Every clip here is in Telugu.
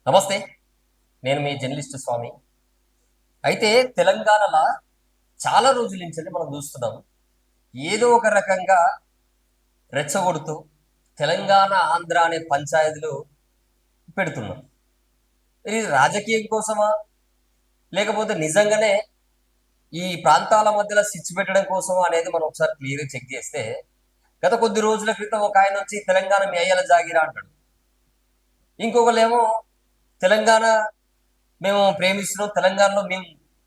నమస్తే. నేను మీ జర్నలిస్ట్ స్వామి. అయితే తెలంగాణలో చాలా రోజుల నుంచి మనం చూస్తున్నాం. ఏదో ఒక రకంగా రెచ్చగొడుతూ తెలంగాణ, ఆంధ్ర అనే పంచాయతీలు పెడుతున్నాం. ఇది రాజకీయం కోసమా? లేకపోతే నిజంగానే ఈ ప్రాంతాల మధ్యలో సిచ్చు పెట్టడం కోసమా అనేది మనం ఒకసారి క్లియర్‌గా చెక్ చేస్తే, గత కొద్ది రోజుల క్రితం ఒక ఆయన వచ్చి తెలంగాణ మీ అయ్యల జాగీరా అంటాడు. ఇంకొకళ్ళేమో తెలంగాణ మేము ప్రేమిస్తున్నాం, తెలంగాణలో మేము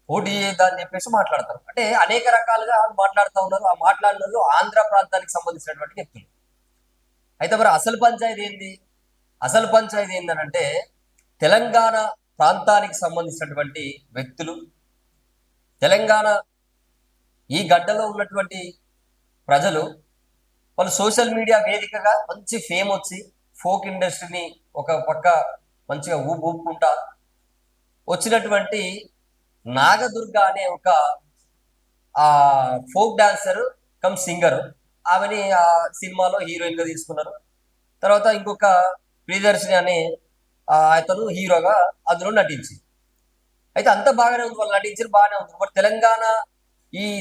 పోటీ చేయొద్దా అని చెప్పేసి మాట్లాడతారు. అంటే అనేక రకాలుగా మాట్లాడుతూ ఉన్నారు. ఆ మాట్లాడినోళ్ళు ఆంధ్ర ప్రాంతానికి సంబంధించినటువంటి వ్యక్తులు. అయితే మరి అసలు పంచాయతీ ఏందనంటే తెలంగాణ ప్రాంతానికి సంబంధించినటువంటి వ్యక్తులు, తెలంగాణ ఈ గడ్డలో ఉన్నటువంటి ప్రజలు వాళ్ళు సోషల్ మీడియా వేదికగా మంచి ఫేమ్ వచ్చి ఫోక్ ఇండస్ట్రీని ఒక పక్క మంచిగా ఊపుకుంటా వచ్చినటువంటి నాగదుర్గ అనే ఒక ఫోక్ డాన్సర్ కమ్ సింగర్. ఆమెని ఆ సినిమాలో హీరోయిన్ గా తీసుకున్నారు. తర్వాత ఇంకొక ప్రియదర్శిని అనే అతను హీరోగా అందులో నటించింది. అయితే అంత బాగానే ఉంది, వాళ్ళు నటించారు, బాగానే ఉంది. మరి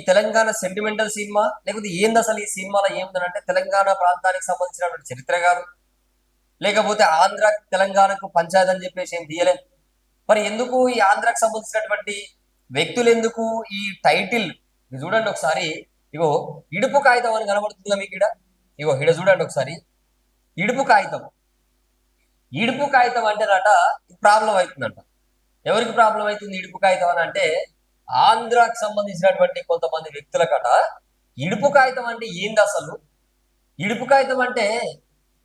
తెలంగాణ సెంటిమెంటల్ సినిమా లేకపోతే ఏంది అసలు ఈ సినిమాలో ఏముందంటే తెలంగాణ ప్రాంతానికి సంబంధించినటువంటి చరిత్ర కాదు, లేకపోతే ఆంధ్ర తెలంగాణకు పంచాయతీ అని చెప్పేసి ఏం తీయలేదు. మరి ఎందుకు ఈ ఆంధ్రాకి సంబంధించినటువంటి వ్యక్తులు ఎందుకు ఈ టైటిల్ చూడండి ఒకసారి. ఇగో ఇడుపు కాగితం అని కనబడుతుందా మీకు ఇడ? ఇగో ఇడ చూడండి ఒకసారి. ఇడుపు కాగితం. ఇడుపు కాగితం అంటేనట ప్రాబ్లం అవుతుందంట. ఎవరికి ప్రాబ్లం అవుతుంది ఇడుపు కాగితం అని అంటే ఆంధ్రాకి సంబంధించినటువంటి కొంతమంది వ్యక్తులకట ఇడుపు కాగితం అంటే ఏంది అసలు? ఇడుపు కాగితం అంటే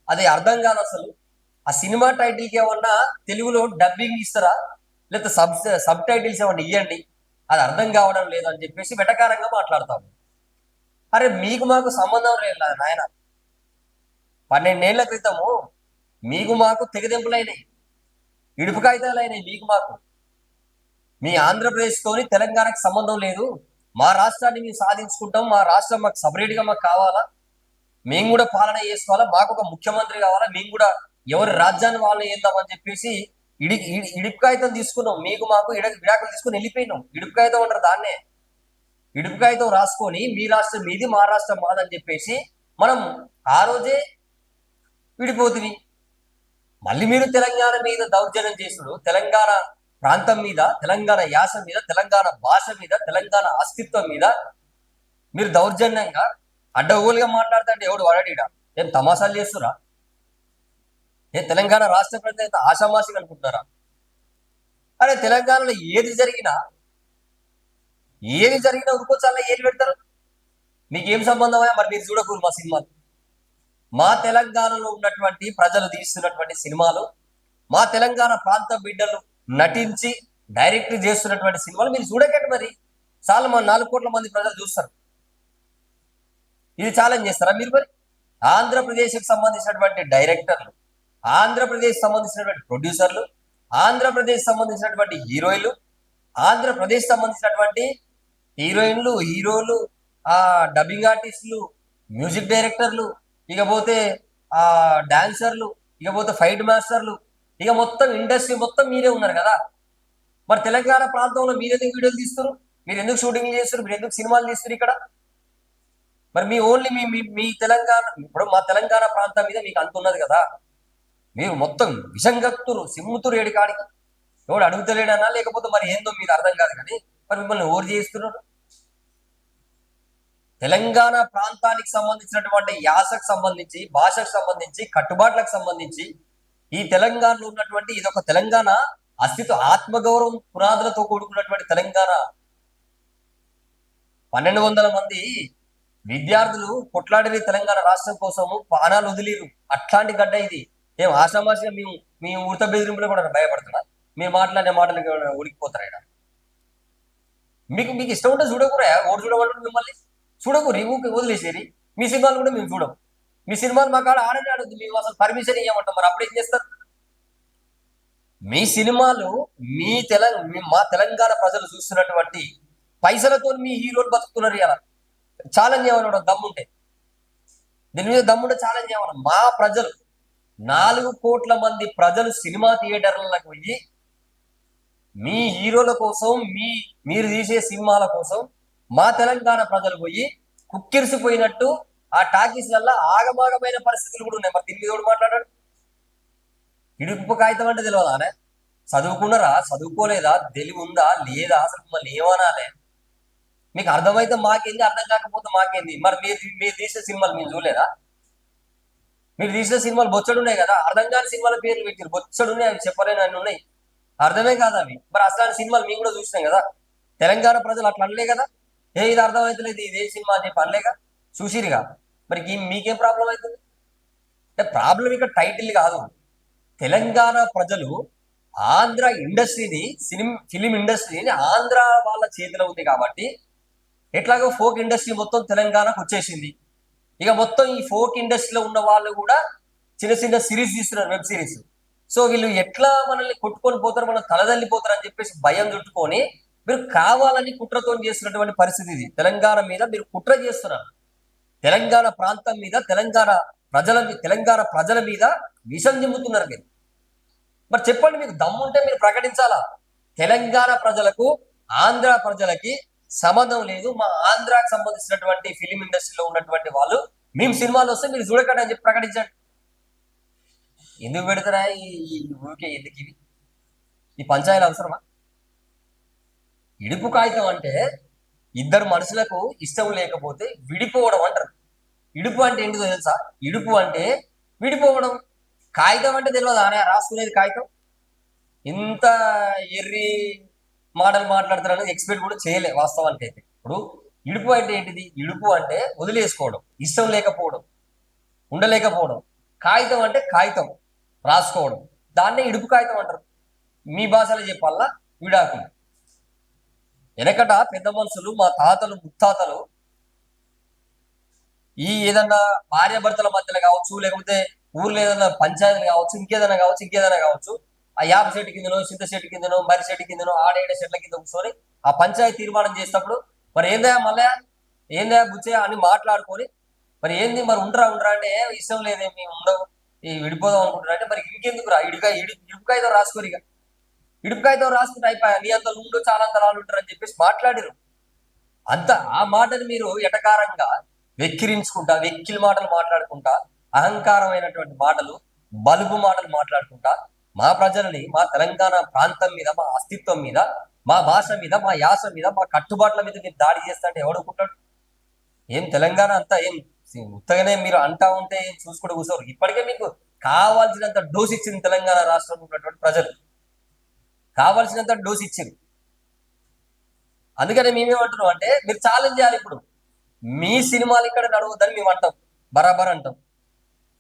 అది అర్థం కాదు అసలు. ఆ సినిమా టైటిల్కి ఏమన్నా తెలుగులో డబ్బింగ్ ఇస్తారా, లేకపోతే సబ్ టైటిల్స్ ఏమన్నా ఇవ్వండి, అది అర్థం కావడం లేదని చెప్పేసి వెటకారంగా మాట్లాడతాము. అరే మీకు మాకు సంబంధం లేదు నాయన. 12 ఏళ్ల క్రితము మీకు మాకు తెగదెంపులైనాయి, ఇడుపు కాగితాలు అయినాయి మీకు మాకు. మీ ఆంధ్రప్రదేశ్తోని తెలంగాణకు సంబంధం లేదు, మా రాష్ట్రాన్ని మేము సాధించుకుంటాం, మా రాష్ట్రం మాకు సపరేట్గా మాకు కావాలా, మేము కూడా పాలన చేసుకోవాలా, మాకు ఒక ముఖ్యమంత్రి కావాలా, మేము కూడా ఎవరి రాజ్యాన్ని వాళ్ళని చేద్దామని చెప్పేసి ఇడుపు కాగితం తీసుకున్నాం. మీకు మాకు విడాకులు తీసుకుని వెళ్ళిపోయినాం. ఇడుపు కాగితం అంటారు దాన్నే. ఇడుపు కాగితం రాసుకొని మీ రాష్ట్రం మీది, మా రాష్ట్రం మాదని చెప్పేసి మనం ఆ రోజే విడిపోతుంది. మళ్ళీ మీరు తెలంగాణ మీద దౌర్జన్యం చేసుడు, తెలంగాణ ప్రాంతం మీద, తెలంగాణ యాస మీద, తెలంగాణ భాష మీద, తెలంగాణ అస్తిత్వం మీద మీరు దౌర్జన్యంగా అడ్డగోలుగా మాట్లాడుతుంటే ఎవడు వాడడిడా? ఏం తమాషాలు చేస్తురా? ఏ తెలంగాణ రాష్ట్ర ప్రజలు ఆషామాషిగా అనుకుంటున్నారా? అరే తెలంగాణలో ఏది జరిగినా ఉరుకోచాల ఏది పెడతారు. మీకేం సంబంధమా? మరి మీరు చూడకూడదు మా సినిమాలు. మా తెలంగాణలో ఉన్నటువంటి ప్రజలు తీస్తున్నటువంటి సినిమాలు, మా తెలంగాణ ప్రాంత బిడ్డలు నటించి డైరెక్ట్ చేస్తున్నటువంటి సినిమాలు మీరు చూడకండి. మరి చాలా 4 కోట్ల మంది ప్రజలు చూస్తారు. ఇది ఛాలెంజ్ చేస్తారా మీరు? మరి ఆంధ్రప్రదేశ్కి సంబంధించినటువంటి డైరెక్టర్లు, ఆంధ్రప్రదేశ్ సంబంధించినటువంటి ప్రొడ్యూసర్లు, ఆంధ్రప్రదేశ్ సంబంధించినటువంటి ఆంధ్రప్రదేశ్ సంబంధించినటువంటి హీరోలు, డబ్బింగ్ ఆర్టిస్టులు, మ్యూజిక్ డైరెక్టర్లు, ఇకపోతే డాన్సర్లు, ఇకపోతే ఫైట్ మాస్టర్లు, ఇక మొత్తం ఇండస్ట్రీ మొత్తం మీరే ఉన్నారు కదా. మరి తెలంగాణ ప్రాంతంలో మీరెందుకు వీడియోలు తీస్తారు, మీరు ఎందుకు షూటింగ్ చేస్తారు, మీరు ఎందుకు సినిమాలు తీస్తారు ఇక్కడ? మరి మీ ఓన్లీ మీ తెలంగాణ, ఇప్పుడు మా తెలంగాణ ప్రాంతం మీద మీకు అంత ఉన్నది కదా, మీరు మొత్తం విషంగత్తురు సిమ్ముతురు ఏడికాడికి. ఎవడు అడుగుతలేడనా లేకపోతే మరి ఏందో మీరు అర్థం కాదు కానీ మరి మిమ్మల్ని ఓరు చేస్తున్నారు. తెలంగాణ ప్రాంతానికి సంబంధించినటువంటి యాసకు సంబంధించి, భాషకు సంబంధించి, కట్టుబాట్లకు సంబంధించి ఈ తెలంగాణలో ఉన్నటువంటి ఇదొక తెలంగాణ అస్తిత్వ ఆత్మగౌరవం పునాదులతో కూడుకున్నటువంటి తెలంగాణ. 1200 మంది విద్యార్థులు కొట్లాడిన తెలంగాణ రాష్ట్రం కోసము ప్రాణాలు వదిలేరు. అట్లాంటి గడ్డ ఇది. ఏం ఆషామాషిగా మేము ఉడత బెదిరింపులో కూడా భయపడుతున్నా? మీరు మాట్లాడే మాటలకి ఉడికిపోతారు ఆయన. మీకు ఇష్టం ఉంటే చూడకూరా, ఓటు చూడమంటారు మిమ్మల్ని. చూడకు రివ్యూకి వదిలేసేరి. మీ సినిమాలు కూడా మేము చూడము. మీ సినిమాలు మా కాడ ఆడనే ఆడద్దు, మేము అసలు పర్మిషన్ ఇవ్వమంటాం. మరి అప్పుడు ఏం చేస్తారు? మీ సినిమాలు మా తెలంగాణ ప్రజలు చూస్తున్నటువంటి పైసలతో మీ హీరోలు బతుకుతున్నారు. ఇలా ఛాలెంజ్ చేయమన్నాడు దమ్ముంటే, దీని మీద దమ్ముంటే ఛాలెంజ్ చేయమన్నా. మా ప్రజలు 4 కోట్ల మంది ప్రజలు సినిమా థియేటర్లకు పోయి మీ హీరోల కోసం మీరు తీసే సినిమాల కోసం మా తెలంగాణ ప్రజలు పోయి కుక్కిరిసిపోయినట్టు ఆ టాకీస్లలో ఆగమాగమైన పరిస్థితులు కూడా ఉన్నాయి. మరి దీని మీద కూడా మాట్లాడాడు. ఇడుపు కాగితం అంటే తెలియదానే? చదువుకున్నారా, చదువుకోలేదా, తెలివి ఉందా లేదా, అసలు మళ్ళీ ఏమనాలే? మీకు అర్థమైతే మాకేంది, అర్థం కాకపోతే మాకేంది? మరి మీరు తీసే సినిమాలు మేము చూడలేదా? మీరు తీసిన సినిమాలు బొచ్చడున్నాయి కదా, అర్థం కాని సినిమాల పేర్లు పెట్టారు, బొచ్చడున్నాయి, అవి చెప్పలేని అన్ని ఉన్నాయి, అర్థమే కాదు అవి. మరి అసలు సినిమాలు మేము కూడా చూసినాం కదా. తెలంగాణ ప్రజలు అట్లా అనలే కదా, ఇది అర్థమవుతలేదు ఇదే సినిమా అని చెప్పి అనలేగా, చూసిరుగా. మరి మీకేం ప్రాబ్లం అవుతుంది అంటే? ప్రాబ్లం ఇక్కడ టైటిల్ కాదు. తెలంగాణ ప్రజలు ఆంధ్ర ఇండస్ట్రీని, ఫిలిం ఇండస్ట్రీని ఆంధ్ర వాళ్ళ చేతిలో ఉంది కాబట్టి ఎట్లాగో ఫోక్ ఇండస్ట్రీ మొత్తం తెలంగాణకు వచ్చేసింది. ఇక మొత్తం ఈ ఫోక్ ఇండస్ట్రీలో ఉన్న వాళ్ళు కూడా చిన్న చిన్న సిరీస్ తీస్తున్నారు, వెబ్ సిరీస్. సో వీళ్ళు ఎట్లా మనల్ని కొట్టుకొని పోతారు, మనం తలదల్లిపోతారు అని చెప్పేసి భయం చుట్టుకొని మీరు కావాలని కుట్రతో చేస్తున్నటువంటి పరిస్థితి ఇది. తెలంగాణ మీద మీరు కుట్ర చేస్తున్నారు, తెలంగాణ ప్రాంతం మీద, తెలంగాణ ప్రజల మీద విషం దింపుతున్నారు మీరు. మరి చెప్పండి, మీకు దమ్ముంటే మీరు ప్రకటించాలా, తెలంగాణ ప్రజలకు ఆంధ్ర ప్రజలకి సంబంధం లేదు, మా ఆంధ్రాకి సంబంధించినటువంటి ఫిలిం ఇండస్ట్రీలో ఉన్నటువంటి వాళ్ళు మేము సినిమాలు వస్తే మీరు చూడకండి అని చెప్పి ప్రకటించండి. ఎందుకు పెడతారా ఈ ఊరికే? ఎందుకు ఇవి ఈ పంచాయతీలు అవసరమా? ఇడుపు కాగితం అంటే ఇద్దరు మనుషులకు ఇష్టం లేకపోతే విడిపోవడం అంటారు. ఇడుపు అంటే ఏంటిదో తెలుసా? ఇడుపు అంటే విడిపోవడం. కాగితం అంటే తెలియదు అనే రాసుకునేది కాగితం. ఇంత ఎర్రి మాటలు మాట్లాడుతున్నారని ఎక్స్పెక్ట్ కూడా చేయలే వాస్తవానికి అయితే. ఇప్పుడు ఇడుపు అంటే ఏంటిది? ఇడుపు అంటే వదిలేసుకోవడం, ఇష్టం లేకపోవడం, ఉండలేకపోవడం. కాగితం అంటే కాగితం రాసుకోవడం, దాన్నే ఇడుపు కాగితం అంటారు. మీ భాషలో చెప్పాలా విడాకులు. వెనకట పెద్ద మనుషులు, మా తాతలు ముత్తాతలు, ఈ ఏదన్నా భార్యాభర్తల మధ్యలో కావచ్చు, లేకపోతే ఊర్లో ఏదైనా పంచాయతీలు కావచ్చు, ఇంకేదైనా కావచ్చు, ఆ యాప చెట్టు కిందనో, చింత చెట్టు కిందనో, మర్రి చెట్టు కిందనో, ఆడేడ చెట్ల కింద కూర్చొని ఆ పంచాయతీ తీర్మానం చేసినప్పుడు మరి ఏందా మళ్ళా, ఏందా బుచ్చే అని మాట్లాడుకొని, మరి ఏంది మరి ఉండరా అంటే ఇష్టం లేదేమి ఉండవు, ఈ విడిపోదాం అనుకుంటున్నా అంటే, మరి ఇంకెందుకు రా ఇడుపుకాయతో రాసుకోరు. ఇక ఇడుపుకాయతో రాసుకుంటే అయిపోయా, నీ అంత ఉండు చాలా అంతరాలు ఉంటారు అని చెప్పేసి మాట్లాడిరు. అంత ఆ మాటని మీరు ఎటకారంగా వెక్కిరించుకుంటా, వెక్కిలి మాటలు మాట్లాడుకుంటా, అహంకారమైనటువంటి మాటలు, బలుపు మాటలు మాట్లాడుకుంటా మా ప్రజలని, మా తెలంగాణ ప్రాంతం మీద, మా అస్తిత్వం మీద, మా భాష మీద, మా యాస మీద, మా కట్టుబాట్ల మీద మీరు దాడి చేస్తా అంటే ఎవడుకుంటాడు? ఏం తెలంగాణ అంతా ఏం ఉత్తగానే మీరు అంటా ఉంటే ఏం చూసుకుంటూ కూర్చోరు. ఇప్పటికే మీకు కావాల్సినంత డోస్ ఇచ్చింది తెలంగాణ రాష్ట్రంలో ఉన్నటువంటి ప్రజలు, కావాల్సినంత డోస్ ఇచ్చింది. అందుకనే మేమేమంటున్నాం అంటే, మీరు ఛాలెంజ్ చేయాలి. ఇప్పుడు మీ సినిమాలు ఇక్కడ నడవద్దని మేము అంటాం, బరాబర్ అంటాం.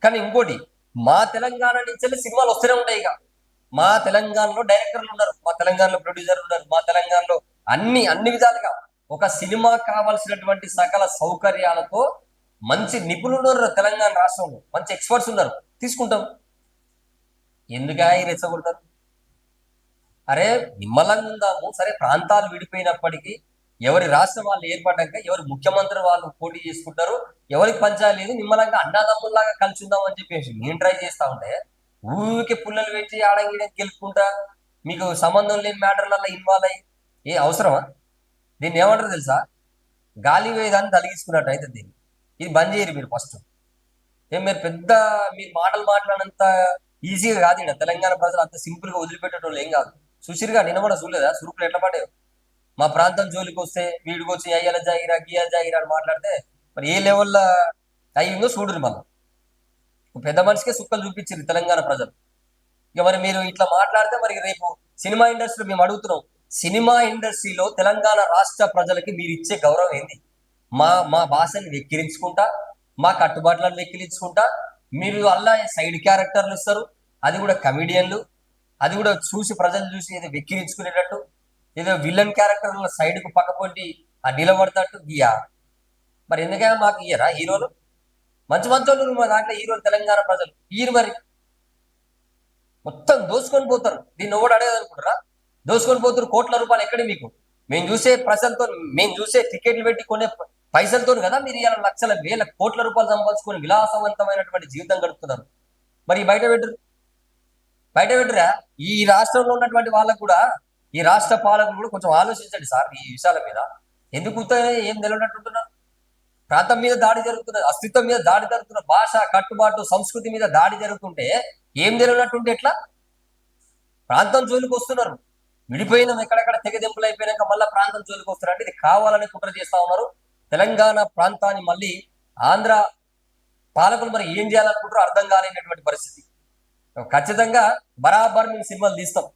కానీ ఇంకోటి, మా తెలంగాణ నుంచి సినిమాలు వస్తూనే ఉంటాయి. ఇక మా తెలంగాణలో డైరెక్టర్లు ఉన్నారు, మా తెలంగాణలో ప్రొడ్యూసర్లు ఉన్నారు, మా తెలంగాణలో అన్ని విధాలుగా ఒక సినిమా కావాల్సినటువంటి సకల సౌకర్యాలతో మంచి నిపుణులు ఉన్నారు తెలంగాణ రాష్ట్రంలో, మంచి ఎక్స్పర్ట్స్ ఉన్నారు, తీసుకుంటాం. ఎందుకు రెచ్చగొడతారు? అరే నిమ్మలంగా ఉందాము. సరే ప్రాంతాలు విడిపోయినప్పటికీ ఎవరి రాష్ట్రం వాళ్ళు ఏర్పడ్డాక ఎవరు ముఖ్యమంత్రి వాళ్ళు పోటీ చేసుకుంటారు, ఎవరికి పంచాయతీ లేదు, నిమ్మలంగా అన్నదమ్ముల్లాగా కలిసి ఉందాం అని చెప్పేసి నేను ట్రై చేస్తా ఉంటే ఊరికే పుల్లలు పెట్టి ఆడంగిడ గెలుపుకుంటా మీకు సంబంధం లేని మ్యాటర్లలో ఇన్వాల్వ్ అయ్యి ఏ అవసరమా? దీన్ని ఏమంటారు తెలుసా? గాలి వేదాన్ని తలిగించుకున్నట్టు అయితే దీన్ని. ఇది బంద్ చేయరు మీరు ఫస్ట్. మీరు మీరు మాటలు మాట్లాడినంత ఈజీగా కాదు. ఇక్కడ తెలంగాణ ప్రజలు అంత సింపుల్ గా వదిలిపెట్టడం ఏం కాదు. సుశీర్గా నిన్న కూడా చూడలేదా సురుకులు ఎట్లా పడ్డాయి? మా ప్రాంతం జోలికి వస్తే వీడికి వచ్చి అయ్యాల జాగిరా గియా జాగిరా అని మాట్లాడితే మరి ఏ లెవెల్లో అయ్యిందో చూడరు. మనం పెద్ద మనిషికే సుక్కలు చూపించారు తెలంగాణ ప్రజలు. ఇక మరి మీరు ఇట్లా మాట్లాడితే మరి రేపు సినిమా ఇండస్ట్రీలో మేము అడుగుతున్నాం, సినిమా ఇండస్ట్రీలో తెలంగాణ రాష్ట్ర ప్రజలకి మీరు ఇచ్చే గౌరవం ఏంది? మా భాషని వెక్కిరించుకుంటా, మా కట్టుబాట్లను వెక్కిరించుకుంటా మీరు అలా సైడ్ క్యారెక్టర్లు ఇస్తారు, అది కూడా కమిడియన్లు, అది కూడా చూసి ప్రజలు చూసి ఏదో వెక్కిరించుకునేటట్టు, ఏదో విలన్ క్యారెక్టర్ల సైడ్కు పక్కపోటి ఆ నిలబడతట్టు గియా. మరి ఎందుకైనా మాకు ఇయ్యరా హీరోలు? మంచి మంచోళ్ళు మా దాంట్లో హీరోలు తెలంగాణ ప్రజలు ఇయ్యరు. మరి మొత్తం దోసుకొని పోతారు. దీన్ని ఎవడు అడగదు అనుకుంటారా? దోసుకొని పోతారు. కోట్ల రూపాయలు ఎక్కడి మీకు? మేము చూసే ప్రజలతో, మేము చూసే టికెట్లు పెట్టి కొనే పైసలతో కదా మీరు ఇలా లక్షల వేల కోట్ల రూపాయలు సంపాదించుకొని విలాసవంతమైనటువంటి జీవితం గడుపుతున్నారు. మరి బయట పెట్టురా. ఈ రాష్ట్రంలో ఉన్నటువంటి వాళ్ళకు కూడా, ఈ రాష్ట్ర పాలకులు కూడా కొంచెం ఆలోచించండి సార్ ఈ విషయాల మీద. ఎందుకు ఏం తెలియనట్టుంటున్నారు? ప్రాంతం మీద దాడి జరుగుతున్నది, అస్తిత్వం మీద దాడి జరుగుతున్న, భాష కట్టుబాటు సంస్కృతి మీద దాడి జరుగుతుంటే ఏం తెలియనట్టుంటే ఎట్లా? ప్రాంతం జోలికి వస్తున్నారు. విడిపోయినాం, ఎక్కడెక్కడ తెగదెంపులు అయిపోయినాక మళ్ళీ ప్రాంతం జోలికి వస్తున్నారు. అంటే ఇది కావాలని కుట్ర చేస్తా ఉన్నారు. తెలంగాణ ప్రాంతాన్ని మళ్ళీ ఆంధ్ర పాలకులు మరి ఏం చేయాలనుకుంటారో అర్థం కాలేనటువంటి పరిస్థితి. ఖచ్చితంగా బరాబర్ మేము సినిమాలు తీస్తాం.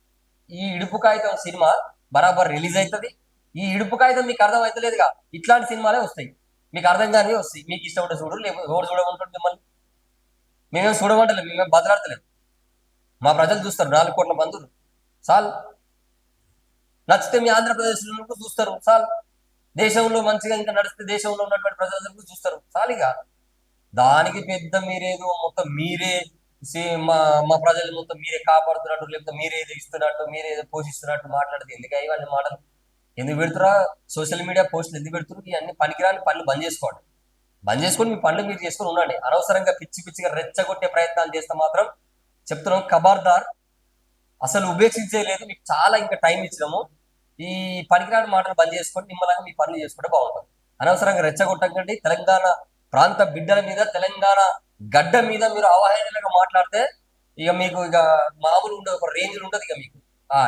ఈ ఇడుపు కాగితం సినిమా బరాబర్ రిలీజ్ అవుతుంది. ఈ ఇడుపు కాగితం మీకు అర్థం అవుతలేదుగా, ఇట్లాంటి సినిమాలే వస్తాయి. మీకు అర్థం కానీ వస్తాయి. మీకు ఇష్టం ఉంటే చూడు, లేకపోతే ఎవరు చూడమంటుంది మిమ్మల్ని. మేమేం చూడమంటలేదు, మేమేం బదలాడతలేదు. మా ప్రజలు చూస్తారు, 4 కోట్ల మందులు చాలు. నచ్చితే మీ ఆంధ్రప్రదేశ్లో చూస్తారు చాలు. దేశంలో మంచిగా ఇంకా నడిస్తే దేశంలో ఉన్నటువంటి ప్రజలందరూ చూస్తారు చాలుగా. దానికి పెద్ద మీరేదో మొత్తం మీరే మా మా ప్రజలు మొత్తం మీరే కాపాడుతున్నట్టు, లేకపోతే మీరే ఏదో ఇస్తున్నట్టు, మీరే ఏదో పోషిస్తున్నట్టు మాట్లాడితే ఎందుకు ఇవన్నీ మాటలు ఎందుకు పెడుతురా? సోషల్ మీడియా పోస్టులు ఎందుకు పెడుతున్నారు? ఇవన్నీ పనికిరాని పనులు బంద్ చేసుకోండి. బంద్ చేసుకొని మీ పనులు మీరు చేసుకొని ఉండండి. అనవసరంగా పిచ్చిగా రెచ్చగొట్టే ప్రయత్నాలు చేస్తే మాత్రం చెప్తున్నాం ఖబర్దార్. అసలు ఉపేక్షించేయలేదు, మీకు చాలా ఇంకా టైం ఇచ్చినాము. ఈ పనికిరాని మాటలు బంద్ చేసుకొని నిమ్మలంగా మీ పనులు చేసుకుంటే బాగుంటుంది. అనవసరంగా రెచ్చగొట్టకండి. తెలంగాణ ప్రాంత బిడ్డల మీద, తెలంగాణ గడ్డ మీద మీరు అవహేళనగా మాట్లాడితే ఇక మీకు ఇక మామూలు ఉండదు, ఒక రేంజ్ ఉంటుంది ఇక మీకు.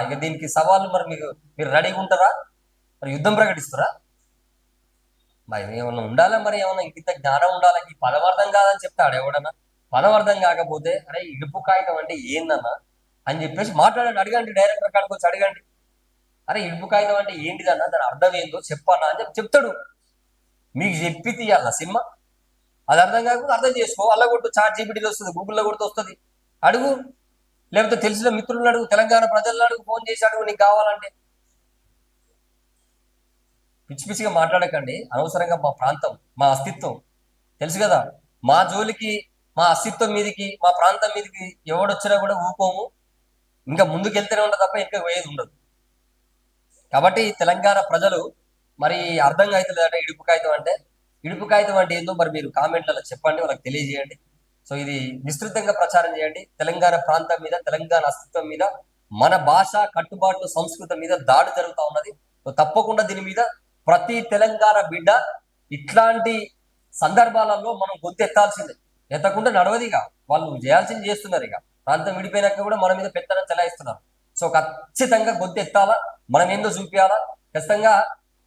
ఇక దీనికి సవాళ్ళు మరి మీరు రెడీగా ఉంటారా? మరి యుద్ధం ప్రకటిస్తారా? మరి ఏమన్నా ఉండాలా, మరి ఏమన్నా ఇంత జ్ఞానం ఉండాలా? ఈ పదవార్థం కాదని చెప్తాడు ఎవడన్నా. పదవార్థం కాకపోతే అరే ఇడుపు కాగితం అంటే ఏందన్నా అని చెప్పేసి మాట్లాడండి, అడగండి, డైరెక్టర్ కాడికి వచ్చి అడగండి. అరే ఇడుపు కాగితం అంటే ఏంటిదన్నా, దాని అర్థం ఏందో చెప్పన్నా అని చెప్తాడు. మీకు చెప్పి తీయాల సినిమా. అది అర్థం కాకపోతే అర్థం చేసుకో. అలా కొట్టు, ChatGPTలో వస్తుంది, గూగుల్లో కొడుతూ వస్తుంది, అడుగు. లేకపోతే తెలిసిన మిత్రులను అడుగు, తెలంగాణ ప్రజలను అడుగు, ఫోన్ చేసి అడుగు నీకు కావాలంటే. పిచ్చిగా మాట్లాడకండి అనవసరంగా. మా ప్రాంతం, మా అస్తిత్వం తెలుసు కదా. మా జోలికి, మా అస్తిత్వం మీదకి, మా ప్రాంతం మీదకి ఎవడొచ్చినా కూడా ఊపోము. ఇంకా ముందుకు వెళ్తూనే ఉండదు తప్ప ఇంకా పోయేది ఉండదు. కాబట్టి తెలంగాణ ప్రజలు మరి అర్థం అవుతలేదట ఇడుపు కాగితం అంటే. ఇడుపు కాగితం అంటే ఏందో మరి మీరు కామెంట్లలో చెప్పండి, వాళ్ళకి తెలియజేయండి. సో ఇది విస్తృతంగా ప్రచారం చేయండి. తెలంగాణ ప్రాంతం మీద, తెలంగాణ అస్తిత్వం మీద, మన భాష కట్టుబాట్లు సంస్కృతి మీద దాడి జరుగుతూ ఉన్నది. సో తప్పకుండా దీని మీద ప్రతి తెలంగాణ బిడ్డ ఇట్లాంటి సందర్భాలలో మనం గొంతెత్తాల్సిందే. ఎత్తకుండా నడవదిగా. వాళ్ళు చేయాల్సింది చేస్తున్నారు. ఇక ప్రాంతం విడిపోయినాక కూడా మన మీద పెత్తనం చెలాయిస్తున్నారు. సో ఖచ్చితంగా గొంతెత్తాలా, మనం ఏందో చూపించాలా. ఖచ్చితంగా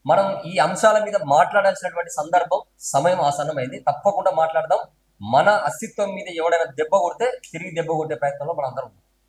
మనం ఈ అంశాల మీద మాట్లాడాల్సినటువంటి సందర్భం, సమయం ఆసన్నమైంది. తప్పకుండా మాట్లాడదాం. మన అస్తిత్వం మీద ఎవడైనా దెబ్బ కొడితే తిరిగి దెబ్బ కొట్టే ప్రయత్నంలో మనం అందరం